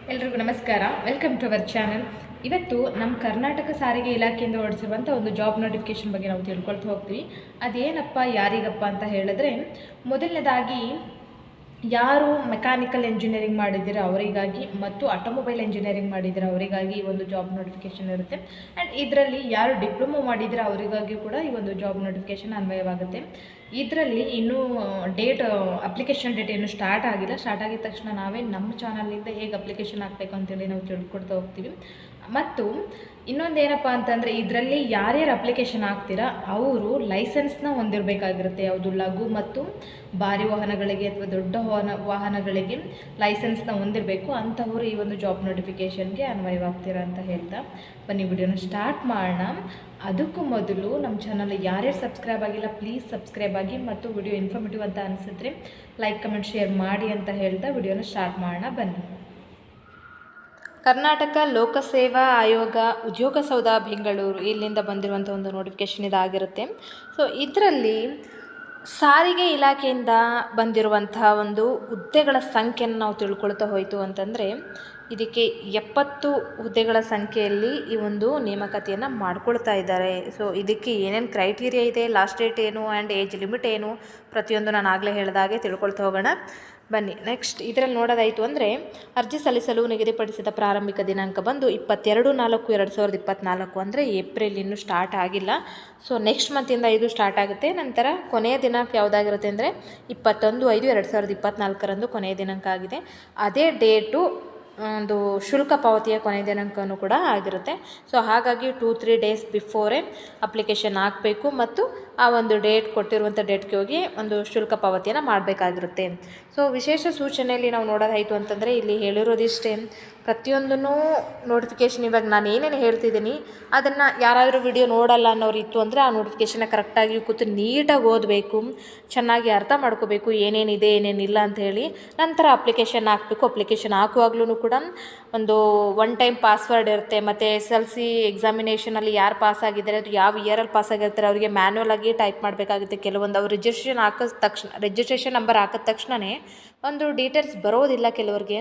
ಎಲ್ರಿಗೂ ನಮಸ್ಕಾರ. Welcome to our channel. ಇವತ್ತು ನಮ್ಮ ಕರ್ನಾಟಕ ಸಾರಿಗೆ ಇಲಾಖೆಯಿಂದ ಹೊರಡಿಸಿರುವಂಥ ಒಂದು ಜಾಬ್ ನೋಟಿಫಿಕೇಷನ್ ಬಗ್ಗೆ ನಾವು ತಿಳ್ಕೊಳ್ತಾ ಹೋಗ್ತೀವಿ. ಅದೇನಪ್ಪ ಯಾರಿಗಪ್ಪ ಅಂತ ಹೇಳಿದ್ರೆ, ಮೊದಲನೇದಾಗಿ ಯಾರು ಮೆಕ್ಯಾನಿಕಲ್ ಎಂಜಿನಿಯರಿಂಗ್ ಮಾಡಿದ್ದೀರಾ ಅವರಿಗಾಗಿ ಮತ್ತು ಆಟೋಮೊಬೈಲ್ ಎಂಜಿನಿಯರಿಂಗ್ ಮಾಡಿದ್ದೀರಾ ಅವರಿಗಾಗಿ ಈ ಒಂದು ಜಾಬ್ ನೋಟಿಫಿಕೇಷನ್ ಇರುತ್ತೆ. ಆ್ಯಂಡ್ ಇದರಲ್ಲಿ ಯಾರು ಡಿಪ್ಲೊಮೊ ಮಾಡಿದ್ದೀರಾ ಅವರಿಗಾಗಿ ಕೂಡ ಈ ಒಂದು ಜಾಬ್ ನೋಟಿಫಿಕೇಷನ್ ಅನ್ವಯವಾಗುತ್ತೆ. ಇದರಲ್ಲಿ ಇನ್ನೂ ಅಪ್ಲಿಕೇಶನ್ ಡೇಟ್ ಏನು ಸ್ಟಾರ್ಟ್ ಆಗಿಲ್ಲ. ಸ್ಟಾರ್ಟ್ ಆಗಿದ ತಕ್ಷಣ ನಾವೇ ನಮ್ಮ ಚಾನಲಿಂದ ಹೇಗೆ ಅಪ್ಲಿಕೇಶನ್ ಹಾಕಬೇಕು ಅಂತೇಳಿ ನಾವು ತಿಳ್ಕೊಡ್ತಾ ಹೋಗ್ತೀವಿ. ಮತ್ತು ಇನ್ನೊಂದೇನಪ್ಪ ಅಂತಂದರೆ, ಇದರಲ್ಲಿ ಯಾರ್ಯಾರು ಅಪ್ಲಿಕೇಶನ್ ಹಾಕ್ತೀರಾ ಅವರು ಲೈಸೆನ್ಸ್ನ ಹೊಂದಿರಬೇಕಾಗಿರುತ್ತೆ. ಯಾವುದು ಲಘು ಮತ್ತು ಭಾರಿ ವಾಹನಗಳಿಗೆ ಅಥವಾ ದೊಡ್ಡ ವಾಹನಗಳಿಗೆ ಲೈಸೆನ್ಸ್ನ ಹೊಂದಿರಬೇಕು. ಅಂಥವರು ಈ ಒಂದು ಜಾಬ್ ನೋಟಿಫಿಕೇಷನ್ಗೆ ಅನ್ವಯವಾಗ್ತೀರಾ ಅಂತ ಹೇಳ್ತಾ ಬನ್ನಿ ವಿಡಿಯೋನ ಸ್ಟಾರ್ಟ್ ಮಾಡೋಣ. ಅದಕ್ಕೂ ಮೊದಲು ನಮ್ಮ ಚಾನಲ್ ಯಾರ್ಯಾರು ಸಬ್ಸ್ಕ್ರೈಬ್ ಆಗಿಲ್ಲ ಪ್ಲೀಸ್ ಸಬ್ಸ್ಕ್ರೈಬ್ ಆಗಿ, ಮತ್ತು ವಿಡಿಯೋ ಇನ್ಫಾರ್ಮೇಟಿವ್ ಅಂತ ಅನಿಸಿದ್ರೆ ಲೈಕ್ ಕಮೆಂಟ್ ಶೇರ್ ಮಾಡಿ ಅಂತ ಹೇಳ್ತಾ ವಿಡಿಯೋನ ಸ್ಟಾರ್ಟ್ ಮಾಡೋಣ ಬನ್ನಿ. ಕರ್ನಾಟಕ ಲೋಕಸೇವಾ ಆಯೋಗ ಉದ್ಯೋಗ ಸೌಧ ಬೆಂಗಳೂರು ಇಲ್ಲಿಂದ ಬಂದಿರುವಂಥ ಒಂದು ನೋಟಿಫಿಕೇಷನ್ ಇದಾಗಿರುತ್ತೆ. ಸೊ ಇದರಲ್ಲಿ ಸಾರಿಗೆ ಇಲಾಖೆಯಿಂದ ಬಂದಿರುವಂಥ ಒಂದು ಹುದ್ದೆಗಳ ಸಂಖ್ಯೆಯನ್ನು ನಾವು ತಿಳ್ಕೊಳ್ತಾ ಹೋಯಿತು ಅಂತಂದರೆ, ಇದಕ್ಕೆ 70 ಹುದ್ದೆಗಳ ಸಂಖ್ಯೆಯಲ್ಲಿ ಈ ಒಂದು ನೇಮಕಾತಿಯನ್ನು ಮಾಡ್ಕೊಳ್ತಾ ಇದ್ದಾರೆ. ಸೊ ಇದಕ್ಕೆ ಏನೇನು ಕ್ರೈಟೀರಿಯಾ ಇದೆ, ಲಾಸ್ಟ್ ಡೇಟ್ ಏನು ಆ್ಯಂಡ್ ಏಜ್ ಲಿಮಿಟ್ ಏನು, ಪ್ರತಿಯೊಂದು ನಾನು ಆಗಲೇ ಹೇಳಿದಾಗೆ ತಿಳ್ಕೊಳ್ತಾ ಹೋಗೋಣ ಬನ್ನಿ. ನೆಕ್ಸ್ಟ್ ಇದರಲ್ಲಿ ನೋಡೋದಾಯಿತು ಅಂದರೆ, ಅರ್ಜಿ ಸಲ್ಲಿಸಲು ನಿಗದಿಪಡಿಸಿದ ಪ್ರಾರಂಭಿಕ ದಿನಾಂಕ ಬಂದು 22/4/2024 ಅಂದರೆ ಏಪ್ರಿಲ್ ಇನ್ನೂ ಸ್ಟಾರ್ಟ್ ಆಗಿಲ್ಲ. ಸೊ ನೆಕ್ಸ್ಟ್ ಮಂತಿಂದ ಇದು ಸ್ಟಾರ್ಟ್ ಆಗುತ್ತೆ. ನಂತರ ಕೊನೆಯ ದಿನಾಂಕ ಯಾವುದಾಗಿರುತ್ತೆ ಅಂದರೆ 21/5/2024 ಕೊನೆಯ ದಿನಾಂಕ ಆಗಿದೆ. ಅದೇ ಡೇಟು ಒಂದು ಶುಲ್ಕ ಪಾವತಿಯ ಕೊನೆಯ ದಿನಾಂಕನೂ ಕೂಡ ಆಗಿರುತ್ತೆ. ಸೊ ಹಾಗಾಗಿ 2-3 ಡೇಸ್ ಬಿಫೋರೇ ಅಪ್ಲಿಕೇಶನ್ ಹಾಕಬೇಕು ಮತ್ತು ಆ ಒಂದು ಡೇಟ್ ಕೊಟ್ಟಿರುವಂಥ ಡೇಟ್ಗೆ ಹೋಗಿ ಒಂದು ಶುಲ್ಕ ಪಾವತಿಯನ್ನು ಮಾಡಬೇಕಾಗಿರುತ್ತೆ. ಸೊ ವಿಶೇಷ ಸೂಚನೆಯಲ್ಲಿ ನಾವು ನೋಡೋದಾಯಿತು ಅಂತಂದರೆ, ಇಲ್ಲಿ ಹೇಳಿರೋದಿಷ್ಟೇ. ಪ್ರತಿಯೊಂದೂ ನೋಟಿಫಿಕೇಷನ್ ಇವಾಗ ನಾನು ಏನೇನು ಹೇಳ್ತಿದ್ದೀನಿ ಅದನ್ನು ಯಾರಾದರೂ ವಿಡಿಯೋ ನೋಡಲ್ಲ ಅನ್ನೋರು ಇತ್ತು ಅಂದರೆ ಆ ನೋಟಿಫಿಕೇಷನ್ನ ಕರೆಕ್ಟಾಗಿ ಕೂತು ನೀಟಾಗಿ ಓದಬೇಕು, ಚೆನ್ನಾಗಿ ಅರ್ಥ ಮಾಡ್ಕೋಬೇಕು ಏನೇನಿದೆ ಏನೇನಿಲ್ಲ ಅಂತ ಹೇಳಿ. ನಂತರ ಅಪ್ಲಿಕೇಶನ್ ಹಾಕಬೇಕು. ಅಪ್ಲಿಕೇಶನ್ ಹಾಕುವಾಗ್ಲೂ ಕೂಡ ಒಂದು 1 ಟೈಮ್ ಪಾಸ್ವರ್ಡ್ ಇರುತ್ತೆ. ಮತ್ತು SLC ಎಕ್ಸಾಮಿನೇಷನಲ್ಲಿ ಯಾರು ಪಾಸ್ ಆಗಿದ್ದಾರೆ, ಅದು ಯಾವ ಇಯರಲ್ಲಿ ಪಾಸ್ ಆಗಿರ್ತಾರೆ ಅವರಿಗೆ ಮ್ಯಾನ್ಯಲ್ ಆಗಿ ಟೈಪ್ ಮಾಡಬೇಕಾಗುತ್ತೆ. ಕೆಲವೊಂದು ಅವ್ರು ರಿಜಿಸ್ಟ್ರೇಷನ್ ನಂಬರ್ ಹಾಕಿದ ತಕ್ಷಣವೇ ಒಂದು ಡೀಟೇಲ್ಸ್ ಬರೋದಿಲ್ಲ. ಕೆಲವ್ರಿಗೆ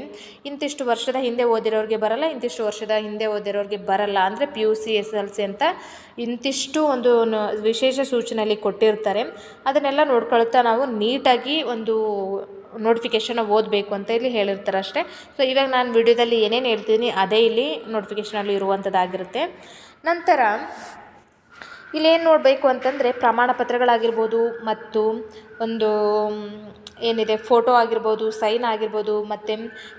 ಇಂತಿಷ್ಟು ವರ್ಷದ ಹಿಂದೆ ಓದಿರೋರಿಗೆ ಬರಲ್ಲ, ಇಂತಿಷ್ಟು ವರ್ಷದ ಹಿಂದೆ ಓದಿರೋರಿಗೆ ಬರಲ್ಲ. ಅಂದರೆ PUC SLC ಅಂತ ಇಂತಿಷ್ಟು ಒಂದು ವಿಶೇಷ ಸೂಚನೆಯಲ್ಲಿ ಕೊಟ್ಟಿರ್ತಾರೆ. ಅದನ್ನೆಲ್ಲ ನೋಡ್ಕೊಳ್ತಾ ನಾವು ನೀಟಾಗಿ ಒಂದು ನೋಟಿಫಿಕೇಷನ್ನ ಓದಬೇಕು ಅಂತ ಇಲ್ಲಿ ಹೇಳಿರ್ತಾರೆ ಅಷ್ಟೇ. ಸೊ ಇವಾಗ ನಾನು ವಿಡಿಯೋದಲ್ಲಿ ಏನೇನು ಹೇಳ್ತೀನಿ ಅದೇ ಇಲ್ಲಿ ನೋಟಿಫಿಕೇಷನಲ್ಲಿ ಇರುವಂಥದ್ದಾಗಿರುತ್ತೆ. ನಂತರ ಇಲ್ಲೇನು ನೋಡಬೇಕು ಅಂತಂದರೆ, ಪ್ರಮಾಣ ಪತ್ರಗಳಾಗಿರ್ಬೋದು ಮತ್ತು ಒಂದು ಏನಿದೆ ಫೋಟೋ ಆಗಿರ್ಬೋದು, ಸೈನ್ ಆಗಿರ್ಬೋದು, ಮತ್ತು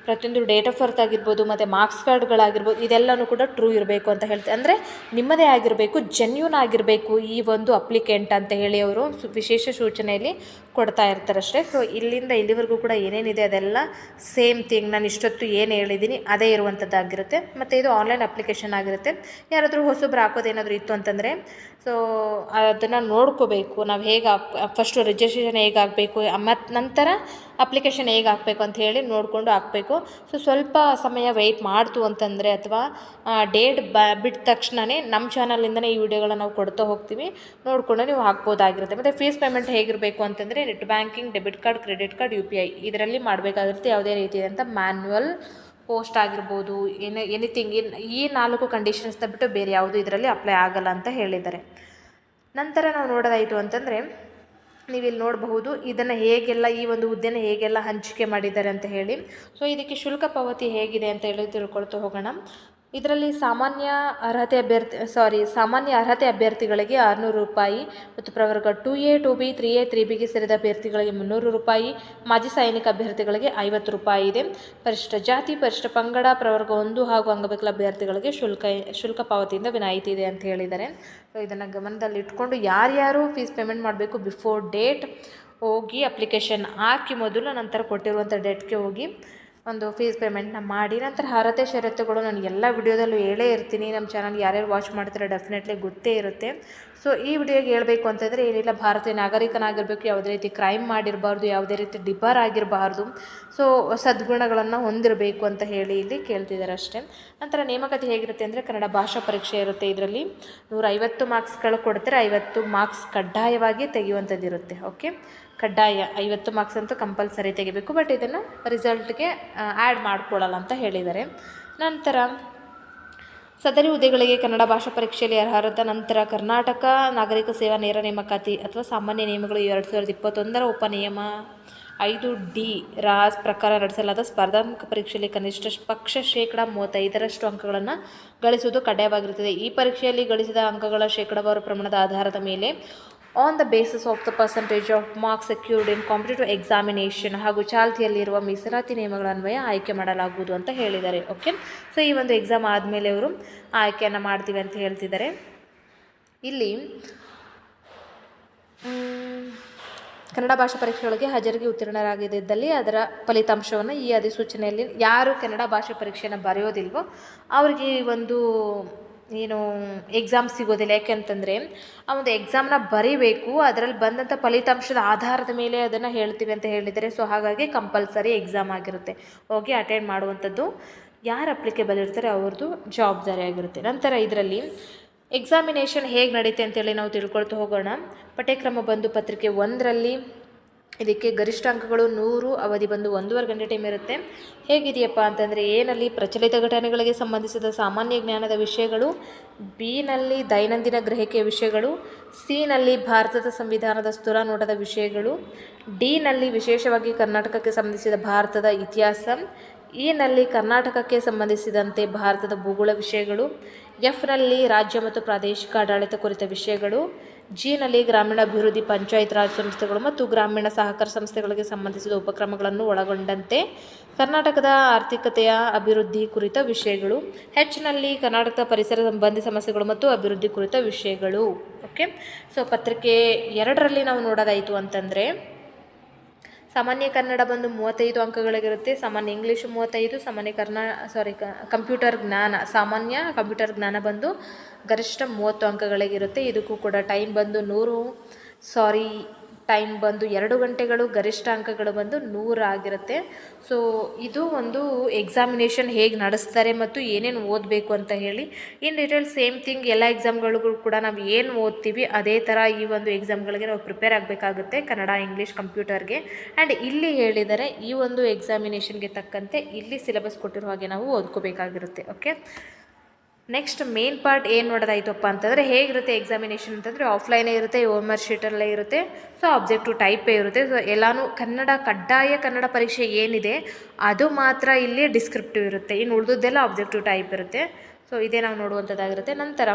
ಪ್ರತಿಯೊಂದು ಡೇಟ್ ಆಫ್ ಬರ್ತ್ ಆಗಿರ್ಬೋದು, ಮತ್ತು ಮಾರ್ಕ್ಸ್ ಕಾರ್ಡ್ಗಳಾಗಿರ್ಬೋದು, ಇದೆಲ್ಲವೂ ಕೂಡ ಟ್ರೂ ಇರಬೇಕು ಅಂತ ಹೇಳ್ತಾರೆ. ಅಂದರೆ ನಿಮ್ಮದೇ ಆಗಿರಬೇಕು, ಜೆನ್ಯೂನ್ ಆಗಿರಬೇಕು ಈ ಒಂದು ಅಪ್ಲಿಕೆಂಟ್ ಅಂತ ಹೇಳಿ ಅವರು ವಿಶೇಷ ಸೂಚನೆಯಲ್ಲಿ ಕೊಡ್ತಾ ಇರ್ತಾರಷ್ಟೇ. ಸೊ ಇಲ್ಲಿಂದ ಇಲ್ಲಿವರೆಗೂ ಕೂಡ ಏನೇನಿದೆ ಅದೆಲ್ಲ ಸೇಮ್ ಥಿಂಗ್ ನಾನು ಇಷ್ಟೊತ್ತು ಏನು ಹೇಳಿದ್ದೀನಿ ಅದೇ ಇರುವಂಥದ್ದಾಗಿರುತ್ತೆ. ಮತ್ತು ಇದು ಆನ್ಲೈನ್ ಅಪ್ಲಿಕೇಶನ್ ಆಗಿರುತ್ತೆ. ಯಾರಾದರೂ ಹೊಸಬ್ರು ಹಾಕೋದೇನಾದರೂ ಇತ್ತು ಅಂತಂದರೆ ಸೊ ಅದನ್ನು ನೋಡ್ಕೋಬೇಕು. ನಾವು ಹೇಗೆ ಫಸ್ಟು ರಿಜಿಸ್ಟ್ರೇಷನ್ ಹೇಗೆ ಆಗಬೇಕು ಮತ್ತು ನಂತರ ಅಪ್ಲಿಕೇಶನ್ ಹೇಗೆ ಹಾಕಬೇಕು ಅಂತ ಹೇಳಿ ನೋಡಿಕೊಂಡು ಹಾಕಬೇಕು. ಸೊ ಸ್ವಲ್ಪ ಸಮಯ ವೆಯ್ಟ್ ಮಾಡ್ತು ಅಂತಂದರೆ, ಅಥವಾ ಡೇಟ್ ಬಿಟ್ಟ ತಕ್ಷಣವೇ ನಮ್ಮ ಚಾನಲಿಂದನೇ ಈ ವಿಡಿಯೋಗಳನ್ನ ನಾವು ಕೊಡ್ತಾ ಹೋಗ್ತೀವಿ, ನೋಡಿಕೊಂಡು ನೀವು ಹಾಕ್ಬೋದಾಗಿರುತ್ತೆ. ಮತ್ತು ಫೀಸ್ ಪೇಮೆಂಟ್ ಹೇಗಿರಬೇಕು ಅಂತಂದರೆ, net banking, debit card, credit card, UPI ಇದರಲ್ಲಿ ಮಾಡಬೇಕಾಗಿರುತ್ತೆ. ಯಾವುದೇ ರೀತಿಯಾದಂಥ ಮ್ಯಾನ್ಯುವಲ್ ಪೋಸ್ಟ್ ಆಗಿರ್ಬೋದು, ಎನಿಥಿಂಗ್ ಈ 4 ಕಂಡೀಷನ್ಸ್ನ ಬಿಟ್ಟು ಬೇರೆ ಯಾವುದು ಇದರಲ್ಲಿ ಅಪ್ಲೈ ಆಗಲ್ಲ ಅಂತ ಹೇಳಿದ್ದಾರೆ. ನಂತರ ನಾವು ನೋಡೋದಾಯಿತು ಅಂತಂದರೆ, ನೀವಿಲ್ಲಿ ನೋಡಬಹುದು ಇದನ್ನು ಹೇಗೆಲ್ಲ ಈ ಒಂದು ಹುದ್ದೆನ ಹೇಗೆಲ್ಲ ಹಂಚಿಕೆ ಮಾಡಿದ್ದಾರೆ ಅಂತ ಹೇಳಿ. ಸೊ ಇದಕ್ಕೆ ಶುಲ್ಕ ಪಾವತಿ ಹೇಗಿದೆ ಅಂತ ಹೇಳಿ ತಿಳ್ಕೊಳ್ತಾ ಹೋಗೋಣ. ಇದರಲ್ಲಿ ಸಾಮಾನ್ಯ ಅರ್ಹತೆ ಅಭ್ಯರ್ಥಿಗಳಿಗೆ 600 ರೂಪಾಯಿ, ಮತ್ತು ಪ್ರವರ್ಗ 2A 2B 3A 3Bಗೆ ಸೇರಿದ ಅಭ್ಯರ್ಥಿಗಳಿಗೆ 300 ರೂಪಾಯಿ, ಮಾಜಿ ಸೈನಿಕ ಅಭ್ಯರ್ಥಿಗಳಿಗೆ 50 ರೂಪಾಯಿ ಇದೆ. ಪರಿಶಿಷ್ಟ ಜಾತಿ, ಪರಿಶಿಷ್ಟ ಪಂಗಡ, ಪ್ರವರ್ಗ 1 ಹಾಗೂ ಅಂಗವಿಕಲ ಅಭ್ಯರ್ಥಿಗಳಿಗೆ ಶುಲ್ಕ ಪಾವತಿಯಿಂದ ವಿನಾಯಿತಿ ಇದೆ ಅಂತ ಹೇಳಿದ್ದಾರೆ. ಸೊ ಇದನ್ನು ಗಮನದಲ್ಲಿ ಇಟ್ಕೊಂಡು ಯಾರ್ಯಾರು ಫೀಸ್ ಪೇಮೆಂಟ್ ಮಾಡಬೇಕು ಬಿಫೋರ್ ಡೇಟ್ ಹೋಗಿ ಅಪ್ಲಿಕೇಶನ್ ಹಾಕಿ ಮೊದಲು, ನಂತರ ಕೊಟ್ಟಿರುವಂಥ ಡೇಟ್ಗೆ ಹೋಗಿ ಒಂದು ಫೀಸ್ ಪೇಮೆಂಟ್ನ ಮಾಡಿ. ನಂತರ ಅರ್ಹತೆ ಷರತ್ತುಗಳು ನಾನು ಎಲ್ಲ ವಿಡಿಯೋದಲ್ಲೂ ಹೇಳೇ ಇರ್ತೀನಿ. ನಮ್ಮ ಚಾನಲ್ ಯಾರ್ಯಾರು ವಾಚ್ ಮಾಡ್ತಾರೆ ಡೆಫಿನೆಟ್ಲಿ ಗೊತ್ತೇ ಇರುತ್ತೆ. ಸೊ ಈ ವಿಡಿಯೋಗೆ ಹೇಳಬೇಕು ಅಂತಂದರೆ, ಏನಿಲ್ಲ, ಭಾರತೀಯ ನಾಗರಿಕನಾಗಿರಬೇಕು, ಯಾವುದೇ ರೀತಿ ಕ್ರೈಮ್ ಮಾಡಿರಬಾರ್ದು, ಯಾವುದೇ ರೀತಿ ಡಿಬಾರ್ ಆಗಿರಬಾರ್ದು, ಸೊ ಸದ್ಗುಣಗಳನ್ನು ಹೊಂದಿರಬೇಕು ಅಂತ ಹೇಳಿ ಇಲ್ಲಿ ಕೇಳ್ತಿದ್ದಾರೆ ಅಷ್ಟೇ. ನಂತರ ನೇಮಕಾತಿ ಹೇಗಿರುತ್ತೆ ಅಂದರೆ, ಕನ್ನಡ ಭಾಷಾ ಪರೀಕ್ಷೆ ಇರುತ್ತೆ. ಇದರಲ್ಲಿ 150 ಮಾರ್ಕ್ಸ್ಗಳು ಕೊಡ್ತಾರೆ, 50 ಮಾರ್ಕ್ಸ್ ಕಡ್ಡಾಯವಾಗಿ ತೆಗೆಯುವಂಥದ್ದು ಇರುತ್ತೆ. ಓಕೆ, ಕಡ್ಡಾಯ 50 ಮಾರ್ಕ್ಸ್ ಅಂತೂ ಕಂಪಲ್ಸರಿ ತೆಗಿಬೇಕು. ಬಟ್ ಇದನ್ನು ರಿಸಲ್ಟ್ಗೆ ಆ್ಯಡ್ ಮಾಡ್ಕೊಳ್ಳಲ್ಲ ಅಂತ ಹೇಳಿದ್ದಾರೆ. ನಂತರ ಸದರಿ ಹುದ್ದೆಗಳಿಗೆ ಕನ್ನಡ ಭಾಷಾ ಪರೀಕ್ಷೆಯಲ್ಲಿ ಅರ್ಹರಾದ ನಂತರ ಕರ್ನಾಟಕ ನಾಗರಿಕ ಸೇವಾ ನೇರ ನೇಮಕಾತಿ ಅಥವಾ ಸಾಮಾನ್ಯ ನಿಯಮಗಳು 2021 ಉಪನಿಯಮ 5D ರಾಸ್ ಪ್ರಕಾರ ನಡೆಸಲಾದ ಸ್ಪರ್ಧಾತ್ಮಕ ಪರೀಕ್ಷೆಯಲ್ಲಿ ಕನಿಷ್ಠ ಪಕ್ಷ 35% ಅಂಕಗಳನ್ನು ಗಳಿಸುವುದು ಕಡ್ಡಾಯವಾಗಿರುತ್ತದೆ. ಈ ಪರೀಕ್ಷೆಯಲ್ಲಿ ಗಳಿಸಿದ ಅಂಕಗಳ ಶೇಕಡಾವಾರು ಪ್ರಮಾಣದ ಆಧಾರದ ಮೇಲೆ on the basis of the percentage of marks secured in competitive examination ಹಾಗೂ ಚಾಲ್ತಿಯಲ್ಲಿರುವ ಮೀಸಲಾತಿ ನಿಯಮಗಳ ಅನ್ವಯ ಆಯ್ಕೆ ಮಾಡಲಾಗುವುದು ಅಂತ ಹೇಳಿದ್ದಾರೆ. ಓಕೆ, ಸೊ ಈ ಒಂದು ಎಕ್ಸಾಮ್ ಆದಮೇಲೆ ಅವರು ಆಯ್ಕೆಯನ್ನು ಮಾಡ್ತೀವಿ ಅಂತ ಹೇಳ್ತಿದ್ದಾರೆ. ಇಲ್ಲಿ ಕನ್ನಡ ಭಾಷಾ ಪರೀಕ್ಷೆಗಳಿಗೆ ಹಾಜರಿಗೆ ಉತ್ತೀರ್ಣರಾಗಿದ್ದಲ್ಲಿ ಅದರ ಫಲಿತಾಂಶವನ್ನು ಈ ಅಧಿಸೂಚನೆಯಲ್ಲಿ ಯಾರು ಕನ್ನಡ ಭಾಷೆ ಪರೀಕ್ಷೆಯನ್ನು ಬರೆಯೋದಿಲ್ವೋ ಅವರಿಗೆ ಒಂದು ಏನು ಎಕ್ಸಾಮ್ ಸಿಗೋದಿಲ್ಲ. ಯಾಕೆಂತಂದರೆ ಆ ಒಂದು ಎಕ್ಸಾಮ್ನ ಬರೀಬೇಕು, ಅದರಲ್ಲಿ ಬಂದಂಥ ಫಲಿತಾಂಶದ ಆಧಾರದ ಮೇಲೆ ಅದನ್ನು ಹೇಳ್ತೀವಿ ಅಂತ ಹೇಳಿದ್ದಾರೆ. ಸೊ ಹಾಗಾಗಿ ಕಂಪಲ್ಸರಿ ಎಕ್ಸಾಮ್ ಆಗಿರುತ್ತೆ, ಹೋಗಿ ಅಟೆಂಡ್ ಮಾಡುವಂಥದ್ದು ಯಾರು ಅಪ್ಲಿಕೇಬಲ್ ಇರ್ತಾರೆ ಅವ್ರದ್ದು ಜವಾಬ್ದಾರಿ ಆಗಿರುತ್ತೆ. ನಂತರ ಇದರಲ್ಲಿ ಎಕ್ಸಾಮಿನೇಷನ್ ಹೇಗೆ ನಡೀತೆ ಅಂತೇಳಿ ನಾವು ತಿಳ್ಕೊಳ್ತಾ ಹೋಗೋಣ. ಪಠ್ಯಕ್ರಮ ಬಂದು ಪತ್ರಿಕೆ 1ರಲ್ಲಿ ಇದಕ್ಕೆ ಗರಿಷ್ಠ ಅಂಕಗಳು 100, ಅವಧಿ ಬಂದು 1.5 ಗಂಟೆ ಟೈಮ್ ಇರುತ್ತೆ. ಹೇಗಿದೆಯಪ್ಪ ಅಂತಂದರೆ ಎನಲ್ಲಿ ಪ್ರಚಲಿತ ಘಟನೆಗಳಿಗೆ ಸಂಬಂಧಿಸಿದ ಸಾಮಾನ್ಯ ಜ್ಞಾನದ ವಿಷಯಗಳು, ಬಿನಲ್ಲಿ ದೈನಂದಿನ ಗ್ರಹಿಕೆಯ ವಿಷಯಗಳು, ಸಿನಲ್ಲಿ ಭಾರತದ ಸಂವಿಧಾನದ ಸ್ಥೂಲ ನೋಟದ ವಿಷಯಗಳು, ಡಿನಲ್ಲಿ ವಿಶೇಷವಾಗಿ ಕರ್ನಾಟಕಕ್ಕೆ ಸಂಬಂಧಿಸಿದ ಭಾರತದ ಇತಿಹಾಸ, ಇನಲ್ಲಿ ಕರ್ನಾಟಕಕ್ಕೆ ಸಂಬಂಧಿಸಿದಂತೆ ಭಾರತದ ಭೂಗೋಳ ವಿಷಯಗಳು, ಎಫ್ನಲ್ಲಿ ರಾಜ್ಯ ಮತ್ತು ಪ್ರಾದೇಶಿಕ ಆಡಳಿತ ಕುರಿತ ವಿಷಯಗಳು, ಜಿನಲ್ಲಿ ಗ್ರಾಮೀಣಾಭಿವೃದ್ಧಿ ಪಂಚಾಯತ್ ರಾಜ್ ಸಂಸ್ಥೆಗಳು ಮತ್ತು ಗ್ರಾಮೀಣ ಸಹಕಾರ ಸಂಸ್ಥೆಗಳಿಗೆ ಸಂಬಂಧಿಸಿದ ಉಪಕ್ರಮಗಳನ್ನು ಒಳಗೊಂಡಂತೆ ಕರ್ನಾಟಕದ ಆರ್ಥಿಕತೆಯ ಅಭಿವೃದ್ಧಿ ಕುರಿತ ವಿಷಯಗಳು, ಹೆಚ್ನಲ್ಲಿ ಕರ್ನಾಟಕದ ಪರಿಸರ ಸಂಬಂಧಿ ಸಮಸ್ಯೆಗಳು ಮತ್ತು ಅಭಿವೃದ್ಧಿ ಕುರಿತ ವಿಷಯಗಳು. ಓಕೆ, ಸೊ ಪತ್ರಿಕೆ 2ರಲ್ಲಿ ನಾವು ನೋಡೋದಾಯಿತು ಅಂತಂದರೆ ಸಾಮಾನ್ಯ ಕನ್ನಡ ಬಂದು 35 ಅಂಕಗಳಿಗಿರುತ್ತೆ, ಸಾಮಾನ್ಯ ಇಂಗ್ಲೀಷು 35, ಸಾಮಾನ್ಯ ಕಂಪ್ಯೂಟರ್ ಜ್ಞಾನ, ಸಾಮಾನ್ಯ ಕಂಪ್ಯೂಟರ್ ಜ್ಞಾನ ಬಂದು ಗರಿಷ್ಠ 30 ಅಂಕಗಳಿಗಿರುತ್ತೆ. ಇದಕ್ಕೂ ಕೂಡ ಟೈಮ್ ಬಂದು ಟೈಮ್ ಬಂದು 2 ಗಂಟೆಗಳು, ಗರಿಷ್ಠ ಅಂಕಗಳು ಬಂದು 100 ಆಗಿರುತ್ತೆ. ಸೊ ಇದು ಒಂದು ಎಕ್ಸಾಮಿನೇಷನ್ ಹೇಗೆ ನಡೆಸ್ತಾರೆ ಮತ್ತು ಏನೇನು ಓದಬೇಕು ಅಂತ ಹೇಳಿ ಇನ್ ಡೀಟೇಲ್ ಸೇಮ್ ಥಿಂಗ್ ಎಲ್ಲ ಎಕ್ಸಾಮ್ಗಳಿಗೂ ಕೂಡ ನಾವು ಏನು ಓದ್ತೀವಿ ಅದೇ ಥರ ಈ ಒಂದು ಎಕ್ಸಾಮ್ಗಳಿಗೆ ನಾವು ಪ್ರಿಪೇರ್ ಆಗಬೇಕಾಗುತ್ತೆ, ಕನ್ನಡ, ಇಂಗ್ಲೀಷ್, ಕಂಪ್ಯೂಟರ್ಗೆ. ಆ್ಯಂಡ್ ಇಲ್ಲಿ ಹೇಳಿದರೆ ಈ ಒಂದು ಎಕ್ಸಾಮಿನೇಷನ್ಗೆ ತಕ್ಕಂತೆ ಇಲ್ಲಿ ಸಿಲೆಬಸ್ ಕೊಟ್ಟಿರೋ ಹಾಗೆ ನಾವು ಓದ್ಕೋಬೇಕಾಗಿರುತ್ತೆ. ಓಕೆ, ನೆಕ್ಸ್ಟ್ ಮೇನ್ ಪಾರ್ಟ್ ಏನು ನೋಡೋದಾಯ್ತಪ್ಪ ಅಂತಂದರೆ ಹೇಗಿರುತ್ತೆ ಎಕ್ಸಾಮಿನೇಷನ್ ಅಂತಂದರೆ ಆಫ್ಲೈನೇ ಇರುತ್ತೆ, ಓಮರ್ ಶೀಟಲ್ಲೇ ಇರುತ್ತೆ. ಸೊ ಆಬ್ಜೆಕ್ಟಿವ್ ಟೈಪೇ ಇರುತ್ತೆ. ಸೊ ಎಲ್ಲನೂ ಕಡ್ಡಾಯ ಕನ್ನಡ ಪರೀಕ್ಷೆ ಏನಿದೆ ಅದು ಮಾತ್ರ ಇಲ್ಲಿ ಡಿಸ್ಕ್ರಿಪ್ಟಿವ್ ಇರುತ್ತೆ, ಇನ್ನು ಉಳಿದದ್ದೆಲ್ಲ ಆಬ್ಜೆಕ್ಟಿವ್ ಟೈಪ್ ಇರುತ್ತೆ. ಸೊ ಇದೇ ನಾವು ನೋಡುವಂಥದ್ದಾಗಿರುತ್ತೆ. ನಂತರ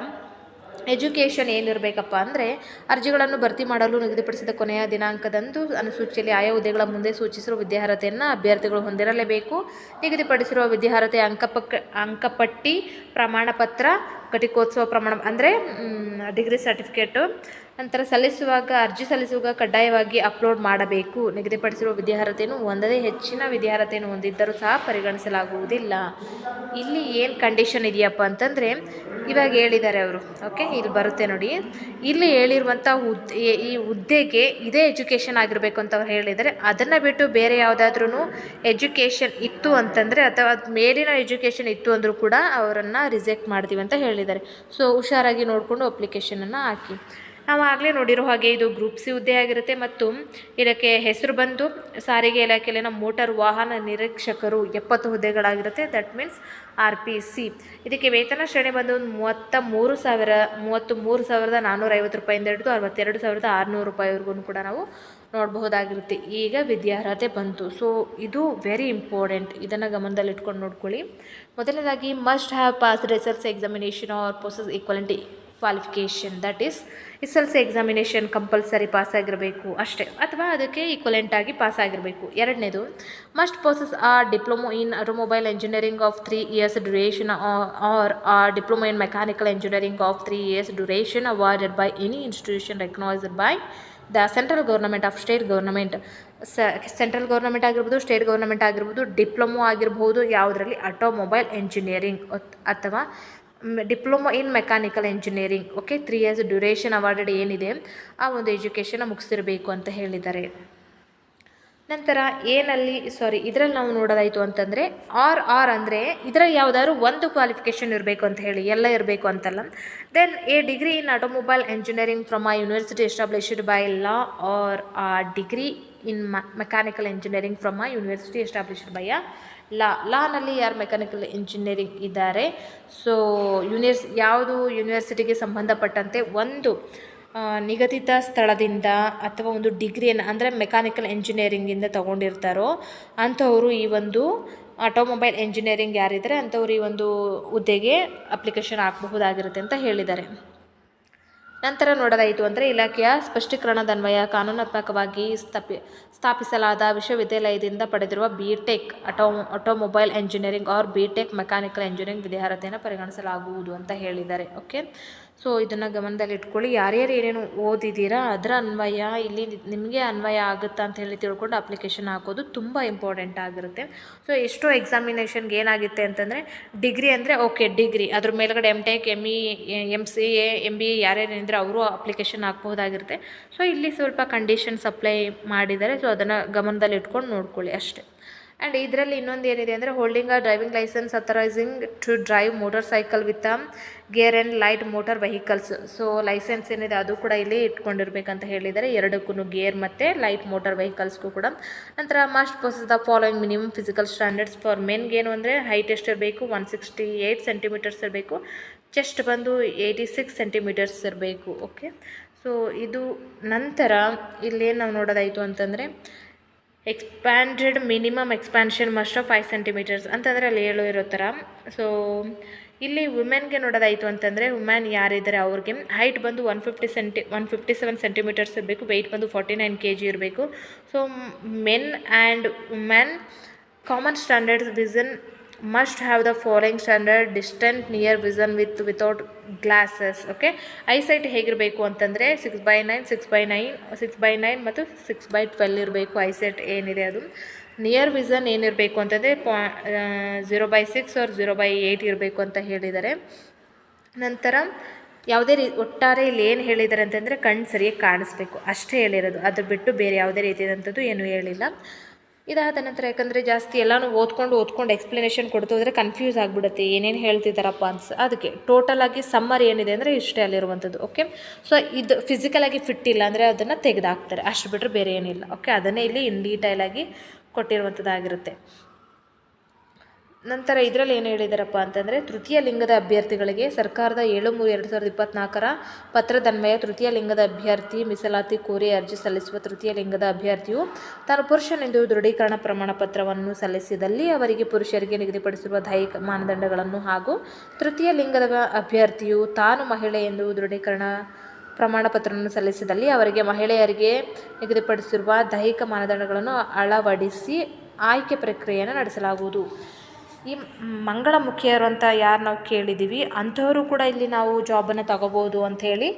ಎಜುಕೇಷನ್ ಏನಿರಬೇಕಪ್ಪ ಅಂದರೆ ಅರ್ಜಿಗಳನ್ನು ಭರ್ತಿ ಮಾಡಲು ನಿಗದಿಪಡಿಸಿದ ಕೊನೆಯ ದಿನಾಂಕದಂದು ಅನುಸೂಚಿಯಲ್ಲಿ ಆಯಾ ಹುದ್ದೆಗಳ ಮುಂದೆ ಸೂಚಿಸಿರುವ ವಿದ್ಯಾರ್ಹತೆಯನ್ನು ಅಭ್ಯರ್ಥಿಗಳು ಹೊಂದಿರಲೇಬೇಕು. ನಿಗದಿಪಡಿಸಿರುವ ವಿದ್ಯಾರ್ಹತೆ ಅಂಕಪಟ್ಟಿ, ಪ್ರಮಾಣಪತ್ರ, ಘಟಿಕೋತ್ಸವ ಪ್ರಮಾಣ ಅಂದರೆ ಡಿಗ್ರಿ ಸರ್ಟಿಫಿಕೇಟು. ನಂತರ ಅರ್ಜಿ ಸಲ್ಲಿಸುವಾಗ ಕಡ್ಡಾಯವಾಗಿ ಅಪ್ಲೋಡ್ ಮಾಡಬೇಕು. ನಿಗದಿಪಡಿಸಿರುವ ವಿದ್ಯಾರ್ಹತೆಯನ್ನು ಒಂದದೇ ಹೆಚ್ಚಿನ ವಿದ್ಯಾರ್ಹತೆಯನ್ನು ಹೊಂದಿದ್ದರೂ ಸಹ ಪರಿಗಣಿಸಲಾಗುವುದಿಲ್ಲ. ಇಲ್ಲಿ ಏನು ಕಂಡೀಷನ್ ಇದೆಯಪ್ಪ ಅಂತಂದರೆ ಇವಾಗ ಹೇಳಿದ್ದಾರೆ ಅವರು. ಓಕೆ, ಇಲ್ಲಿ ಬರುತ್ತೆ ನೋಡಿ, ಇಲ್ಲಿ ಹೇಳಿರುವಂಥ ಈ ಹುದ್ದೆಗೆ ಇದೇ ಎಜುಕೇಷನ್ ಆಗಿರಬೇಕು ಅಂತ ಅವ್ರು ಹೇಳಿದ್ದಾರೆ. ಅದನ್ನು ಬಿಟ್ಟು ಬೇರೆ ಯಾವುದಾದ್ರೂ ಎಜುಕೇಷನ್ ಇತ್ತು ಅಂತಂದರೆ ಅಥವಾ ಮೇಲಿನ ಎಜುಕೇಷನ್ ಇತ್ತು ಅಂದರೂ ಕೂಡ ಅವರನ್ನು ರಿಜೆಕ್ಟ್ ಮಾಡ್ತೀವಿ ಅಂತ ಹೇಳಿದ್ದಾರೆ. ಸೊ ಹುಷಾರಾಗಿ ನೋಡಿಕೊಂಡು ಅಪ್ಲಿಕೇಶನನ್ನು ಹಾಕಿ. ನಾವು ಆಗಲೇ ನೋಡಿರೋ ಹಾಗೆ ಇದು ಗ್ರೂಪ್ ಸಿ ಹುದ್ದೆ ಆಗಿರುತ್ತೆ ಮತ್ತು ಇದಕ್ಕೆ ಹೆಸರು ಬಂದು ಸಾರಿಗೆ ಇಲಾಖೆಯಲ್ಲಿನ ಮೋಟಾರ್ ವಾಹನ ನಿರೀಕ್ಷಕರು 70 ಹುದ್ದೆಗಳಾಗಿರುತ್ತೆ. That means RPC. ಇದಕ್ಕೆ ವೇತನ ಶ್ರೇಣಿ ಬಂದು 33,450 ರೂಪಾಯಿಂದ ಹಿಡಿದು 62,600 ರೂಪಾಯಿವರೆಗೂ ಕೂಡ ನಾವು ನೋಡಬಹುದಾಗಿರುತ್ತೆ. ಈಗ ವಿದ್ಯಾರ್ಹತೆ ಬಂತು. ಸೊ ಇದು ವೆರಿ ಇಂಪಾರ್ಟೆಂಟ್, ಇದನ್ನು ಗಮನದಲ್ಲಿ ಇಟ್ಕೊಂಡು ನೋಡ್ಕೊಳ್ಳಿ. ಮೊದಲನೇದಾಗಿ must have passed SSLC examination or possess equivalent qualification. That is SSLC examination compulsory pass ಆಗಿರಬೇಕು ಅಷ್ಟೇ, ಅಥವಾ ಅದಕ್ಕೆ ಈಕ್ವಲೆಂಟಾಗಿ ಪಾಸ್ ಆಗಿರಬೇಕು. ಎರಡನೇದು must possess diploma in automobile engineering of 3 years duration or diploma in mechanical engineering of 3 years duration awarded by any institution recognised by the central government of state government. Central government ಆಗಿರ್ಬೋದು, state government ಆಗಿರ್ಬೋದು, diploma ಆಗಿರ್ಬೋದು, ಯಾವುದರಲ್ಲಿ automobile engineering ಅಥವಾ diploma in mechanical engineering. Okay, 3 years duration awarded ಏನಿದೆ ಆ ಒಂದು ಎಜುಕೇಷನ್ನ ಮುಗಿಸಿರಬೇಕು ಅಂತ ಹೇಳಿದ್ದಾರೆ. ನಂತರ ಇದರಲ್ಲಿ ನಾವು ನೋಡೋದಾಯಿತು ಅಂತಂದರೆ ಆರ್ ಅಂದರೆ ಇದರಲ್ಲಿ ಯಾವುದಾದ್ರು ಒಂದು ಕ್ವಾಲಿಫಿಕೇಷನ್ ಇರಬೇಕು ಅಂತ ಹೇಳಿ, ಎಲ್ಲ ಇರಬೇಕು ಅಂತಲ್ಲ. Then a degree in automobile engineering from a university established by law or a degree in mechanical engineering from a university established by a ಲಾನಲ್ಲಿ ಯಾರು ಮೆಕ್ಯಾನಿಕಲ್ ಇಂಜಿನಿಯರಿಂಗ್ ಇದ್ದಾರೆ, ಸೊ ಯಾವುದು ಯೂನಿವರ್ಸಿಟಿಗೆ ಸಂಬಂಧಪಟ್ಟಂತೆ ಒಂದು ನಿಗದಿತ ಸ್ಥಳದಿಂದ ಅಥವಾ ಒಂದು ಡಿಗ್ರಿಯನ್ನು ಅಂದರೆ ಮೆಕ್ಯಾನಿಕಲ್ ಎಂಜಿನಿಯರಿಂಗಿಂದ ತೊಗೊಂಡಿರ್ತಾರೋ ಅಂಥವರು ಈ ಒಂದು ಆಟೋಮೊಬೈಲ್ ಎಂಜಿನಿಯರಿಂಗ್ ಯಾರಿದ್ದಾರೆ ಅಂಥವ್ರು ಈ ಒಂದು ಹುದ್ದೆಗೆ ಅಪ್ಲಿಕೇಶನ್ ಹಾಕಬಹುದಾಗಿರುತ್ತೆ ಅಂತ ಹೇಳಿದ್ದಾರೆ. ನಂತರ ನೋಡೋದಾಯಿತು ಅಂದರೆ ಇಲಾಖೆಯ ಸ್ಪಷ್ಟೀಕರಣದನ್ವಯ ಕಾನೂನಾತ್ಮಕವಾಗಿ ಸ್ಥಾಪಿಸಲಾದ ವಿಶ್ವವಿದ್ಯಾಲಯದಿಂದ ಪಡೆದಿರುವ BTech automobile engineering or BTech mechanical engineering ವಿದ್ಯಾರ್ಹತೆಯನ್ನು ಪರಿಗಣಿಸಲಾಗುವುದು ಅಂತ ಹೇಳಿದ್ದಾರೆ. ಓಕೆ, ಸೊ ಇದನ್ನು ಗಮನದಲ್ಲಿ ಇಟ್ಕೊಳ್ಳಿ. ಯಾರ್ಯಾರು ಏನೇನು ಓದಿದ್ದೀರಾ ಅದರ ಅನ್ವಯ ಇಲ್ಲಿ ನಿಮಗೆ ಅನ್ವಯ ಆಗುತ್ತಾ ಅಂತ ಹೇಳಿ ತಿಳ್ಕೊಂಡು ಅಪ್ಲಿಕೇಶನ್ ಹಾಕೋದು ತುಂಬ ಇಂಪಾರ್ಟೆಂಟ್ ಆಗಿರುತ್ತೆ. ಸೊ ಎಷ್ಟೋ ಎಕ್ಸಾಮಿನೇಷನ್ಗೆ ಏನಾಗುತ್ತೆ ಅಂತಂದರೆ ಡಿಗ್ರಿ ಅಂದರೆ ಓಕೆ ಡಿಗ್ರಿ, ಅದ್ರ ಮೇಲ್ಗಡೆ MTech ME MCA MBA ಯಾರ್ಯಾರೇನಿದ್ರೆ ಅವರು ಅಪ್ಲಿಕೇಶನ್ ಹಾಕ್ಬಹುದಾಗಿರುತ್ತೆ. ಸೊ ಇಲ್ಲಿ ಸ್ವಲ್ಪ ಕಂಡೀಷನ್ಸ್ ಅಪ್ಲೈ ಮಾಡಿದ್ದಾರೆ, ಸೊ ಅದನ್ನು ಗಮನದಲ್ಲಿ ಇಟ್ಕೊಂಡು ನೋಡ್ಕೊಳ್ಳಿ ಅಷ್ಟೇ. ಆ್ಯಂಡ್ ಇದರಲ್ಲಿ ಇನ್ನೊಂದು ಏನಿದೆ ಅಂದರೆ holding a driving licence authorising to drive motorcycle with gear and light motor vehicles. So licence ಏನಿದೆ ಅದು ಕೂಡ ಇಲ್ಲಿ ಇಟ್ಕೊಂಡಿರ್ಬೇಕಂತ ಹೇಳಿದ್ದಾರೆ, ಎರಡಕ್ಕೂ ಗೇರ್ ಮತ್ತು ಲೈಟ್ ಮೋಟರ್ ವೆಹಿಕಲ್ಸ್ಗೂ ಕೂಡ. ನಂತರ must possess the following minimum physical standards for ಮೆನ್ಗೆ ಏನು ಅಂದರೆ ಹೈಟ್ ಎಷ್ಟು ಇರಬೇಕು, 168 ಸೆಂಟಿಮೀಟರ್ಸ್ ಇರಬೇಕು, ಚೆಸ್ಟ್ ಬಂದು 86 ಸೆಂಟಿಮೀಟರ್ಸ್ ಇರಬೇಕು. ಓಕೆ, ಸೊ ಇದು ನಂತರ ಇಲ್ಲೇನು ನಾವು ನೋಡೋದಾಯಿತು ಅಂತಂದರೆ expanded minimum expansion must of 5 centimetres ಅಂತಂದರೆ ಅಲ್ಲಿ ಇರೋ ಥರ. ಸೊ ಇಲ್ಲಿ ವುಮೆನ್ಗೆ ನೋಡೋದಾಯಿತು ಅಂತಂದರೆ ವುಮೆನ್ ಯಾರಿದ್ದಾರೆ ಅವ್ರಿಗೆ ಹೈಟ್ ಬಂದು 157 ಸೆಂಟಿಮೀಟರ್ಸ್ ಇರಬೇಕು, ವೆಯ್ಟ್ ಬಂದು 49 kg ಇರಬೇಕು. So men and women common standards vision must have the following standard distant near vision without glasses. Okay, eyesight ಹೇಗಿರಬೇಕು ಅಂತಂದರೆ 6/9 6/9 ಮತ್ತು 6/12 ಇರಬೇಕು ಐಸೈಟ್ ಏನಿದೆ ಅದು. ನಿಯರ್ ವಿಷನ್ ಏನಿರಬೇಕು ಅಂತಂದರೆ 0/6 or 0/8 ಇರಬೇಕು ಅಂತ ಹೇಳಿದ್ದಾರೆ. ನಂತರ ಯಾವುದೇ ಒಟ್ಟಾರೆ ಇಲ್ಲಿ ಏನು ಹೇಳಿದ್ದಾರೆ ಅಂತಂದರೆ ಕಣ್ಣು ಸರಿಯಾಗಿ ಕಾಣಿಸ್ಬೇಕು ಅಷ್ಟೇ ಹೇಳಿರೋದು, ಅದ್ರ ಬಿಟ್ಟು ಬೇರೆ ಯಾವುದೇ ರೀತಿಯಾದಂಥದ್ದು ಏನೂ ಹೇಳಿಲ್ಲ. ಇದಾದ ನಂತರ ಯಾಕಂದರೆ ಜಾಸ್ತಿ ಎಲ್ಲನೂ ಓದ್ಕೊಂಡು ಎಕ್ಸ್ಪ್ಲನೇಷನ್ ಕೊಡ್ತು ಹೋದರೆ ಕನ್ಫ್ಯೂಸ್ ಆಗಿಬಿಡುತ್ತೆ ಏನೇನು ಹೇಳ್ತಿದ್ದಾರಪ್ಪ ಅದಕ್ಕೆ ಟೋಟಲಾಗಿ ಸಮ್ಮರಿ ಏನಿದೆ ಅಂದರೆ ಇಷ್ಟೇ ಅಲ್ಲಿರುವಂಥದ್ದು. ಓಕೆ, ಸೊ ಇದು ಫಿಸಿಕಲಾಗಿ ಫಿಟ್ ಇಲ್ಲ ಅಂದರೆ ಅದನ್ನು ತೆಗೆದಾಕ್ತಾರೆ, ಅಷ್ಟು ಬಿಟ್ಟರೆ ಬೇರೆ ಏನಿಲ್ಲ. ಓಕೆ, ಅದನ್ನೇ ಇಲ್ಲಿ ಇನ್ ಡೀಟೈಲಾಗಿ ಕೊಟ್ಟಿರುವಂಥದ್ದಾಗಿರುತ್ತೆ. ನಂತರ ಇದರಲ್ಲಿ ಏನು ಹೇಳಿದಾರಪ್ಪ ಅಂತಂದರೆ ತೃತೀಯ ಲಿಂಗದ ಅಭ್ಯರ್ಥಿಗಳಿಗೆ ಸರ್ಕಾರದ 7/3/2024 ಪತ್ರದನ್ವಯ ತೃತೀಯ ಲಿಂಗದ ಅಭ್ಯರ್ಥಿ ಮೀಸಲಾತಿ ಕೋರಿ ಅರ್ಜಿ ಸಲ್ಲಿಸುವ ತೃತೀಯ ಲಿಂಗದ ಅಭ್ಯರ್ಥಿಯು ತಾನು ಪುರುಷನೆಂದು ದೃಢೀಕರಣ ಪ್ರಮಾಣ ಪತ್ರವನ್ನು ಸಲ್ಲಿಸಿದಲ್ಲಿ ಅವರಿಗೆ ಪುರುಷರಿಗೆ ನಿಗದಿಪಡಿಸಿರುವ ದೈಹಿಕ ಮಾನದಂಡಗಳನ್ನು ಹಾಗೂ ತೃತೀಯ ಲಿಂಗದ ಅಭ್ಯರ್ಥಿಯು ತಾನು ಮಹಿಳೆ ಎಂದು ದೃಢೀಕರಣ ಪ್ರಮಾಣ ಪತ್ರವನ್ನು ಸಲ್ಲಿಸಿದಲ್ಲಿ ಅವರಿಗೆ ಮಹಿಳೆಯರಿಗೆ ನಿಗದಿಪಡಿಸಿರುವ ದೈಹಿಕ ಮಾನದಂಡಗಳನ್ನು ಅಳವಡಿಸಿ ಆಯ್ಕೆ ಪ್ರಕ್ರಿಯೆಯನ್ನು ನಡೆಸಲಾಗುವುದು. ಈ ಮಂಗಳಮುಖಿಯರು ಅಂತ ಯಾರು ನಾವು ಕೇಳಿದ್ದೀವಿ ಅಂಥವರು ಕೂಡ ಇಲ್ಲಿ ನಾವು ಜಾಬನ್ನು ತಗೋಬೋದು ಅಂಥೇಳಿ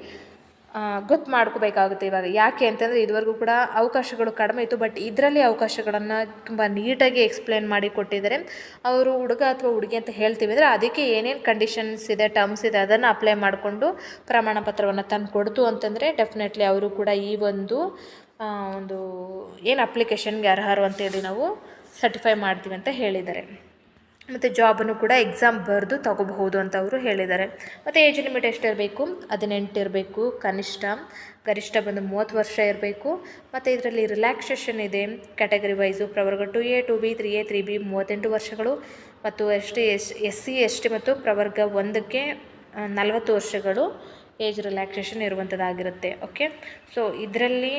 ಗೊತ್ತು ಮಾಡ್ಕೋಬೇಕಾಗುತ್ತೆ ಇವಾಗ. ಯಾಕೆ ಅಂತಂದರೆ ಇದುವರೆಗೂ ಕೂಡ ಅವಕಾಶಗಳು ಕಡಿಮೆ ಇತ್ತು, ಬಟ್ ಇದರಲ್ಲಿ ಅವಕಾಶಗಳನ್ನು ತುಂಬ ನೀಟಾಗಿ ಎಕ್ಸ್ಪ್ಲೇನ್ ಮಾಡಿ ಕೊಟ್ಟಿದ್ದಾರೆ. ಅವರು ಹುಡುಗ ಅಥವಾ ಹುಡುಗಿ ಅಂತ ಹೇಳ್ತೀವಿ ಅಂದರೆ ಅದಕ್ಕೆ ಏನೇನು ಕಂಡೀಷನ್ಸ್ ಇದೆ, ಟರ್ಮ್ಸ್ ಇದೆ ಅದನ್ನು ಅಪ್ಲೈ ಮಾಡಿಕೊಂಡು ಪ್ರಮಾಣ ಪತ್ರವನ್ನು ತಂದು ಕೊಡ್ತು ಅಂತಂದರೆ ಡೆಫಿನೆಟ್ಲಿ ಅವರು ಕೂಡ ಈ ಒಂದು ಏನು ಅಪ್ಲಿಕೇಶನ್ಗೆ ಅರ್ಹರು ಅಂತೇಳಿ ನಾವು ಸರ್ಟಿಫೈ ಮಾಡ್ತೀವಿ ಅಂತ ಹೇಳಿದ್ದಾರೆ. ಮತ್ತು ಜಾಬನ್ನು ಕೂಡ ಎಕ್ಸಾಮ್ ಬರೆದು ತಗೋಬಹುದು ಅಂತ ಅವರು ಹೇಳಿದ್ದಾರೆ. ಮತ್ತು ಏಜ್ ಲಿಮಿಟ್ ಎಷ್ಟಿರಬೇಕು, 18 ಇರಬೇಕು ಗರಿಷ್ಠ ಬಂದು 30 ವರ್ಷ ಇರಬೇಕು. ಮತ್ತು ಇದರಲ್ಲಿ ರಿಲ್ಯಾಕ್ಸೇಷನ್ ಇದೆ ಕ್ಯಾಟಗರಿ ವೈಸು, ಪ್ರವರ್ಗ 2A 2B 3A 3B 38 ವರ್ಷಗಳು, ಮತ್ತು SC ST ಮತ್ತು ಪ್ರವರ್ಗ 1ಕ್ಕೆ 40 ವರ್ಷಗಳು ಏಜ್ ರಿಲ್ಯಾಕ್ಸೇಷನ್ ಇರುವಂಥದ್ದಾಗಿರುತ್ತೆ. ಓಕೆ, ಸೊ ಇದರಲ್ಲಿ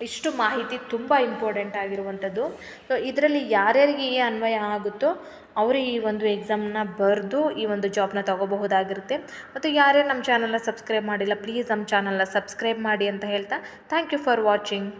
ಇಷ್ಟು ಮಾಹಿತಿ ತುಂಬ ಇಂಪಾರ್ಟೆಂಟ್ ಆಗಿರುವಂಥದ್ದು. ಸೊ ಇದರಲ್ಲಿ ಯಾರ್ಯಾರಿಗೆ ಈ ಅನ್ವಯ ಆಗುತ್ತೋ ಅವರು ಈ ಒಂದು ಎಕ್ಸಾಮ್ನ ಬರೆದು ಈ ಒಂದು ಜಾಬ್ನ ತಗೋಬಹುದಾಗಿರುತ್ತೆ. ಮತ್ತು ಯಾರ್ಯಾರು ನಮ್ಮ ಚಾನಲ್ನ ಸಬ್ಸ್ಕ್ರೈಬ್ ಮಾಡಿಲ್ಲ ಪ್ಲೀಸ್ ನಮ್ಮ ಚಾನಲ್ನ ಸಬ್ಸ್ಕ್ರೈಬ್ ಮಾಡಿ ಅಂತ ಹೇಳ್ತಾ ಥ್ಯಾಂಕ್ ಯು ಫಾರ್ ವಾಚಿಂಗ್.